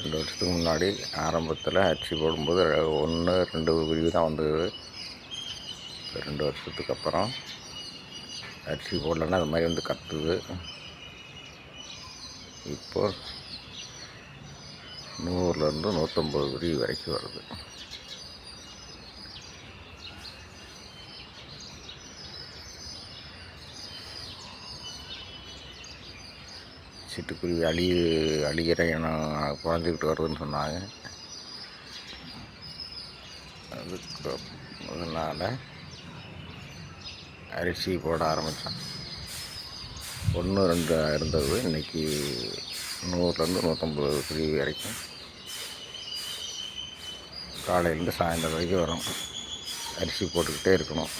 2 வருஷத்துக்கு முன்னாடி ஆரம்பத்தில் அரிசி போடும்போது 1 2 குருவி தான் வந்தது. 2 வருஷத்துக்கு அப்புறம் அரிசி போடலைன்னா அது மாதிரி வந்து கத்துது. இப்போ 100லேருந்து 150 குருவி வரைக்கும் வருது. சிட்டுக்குருவி அழிகிற இனம் குறைஞ்சிக்கிட்டு வருதுன்னு சொன்னாங்க. அதுக்கு அதனால் அரிசி போட ஆரம்பித்தான். 1 2 இருந்தது, இன்றைக்கி 100லேருந்து 150 குருவி வரைக்கும் காலையிலேருந்து சாயந்தரம் வரைக்கும் வரும். அரிசி போட்டுக்கிட்டே இருக்கிறோம்.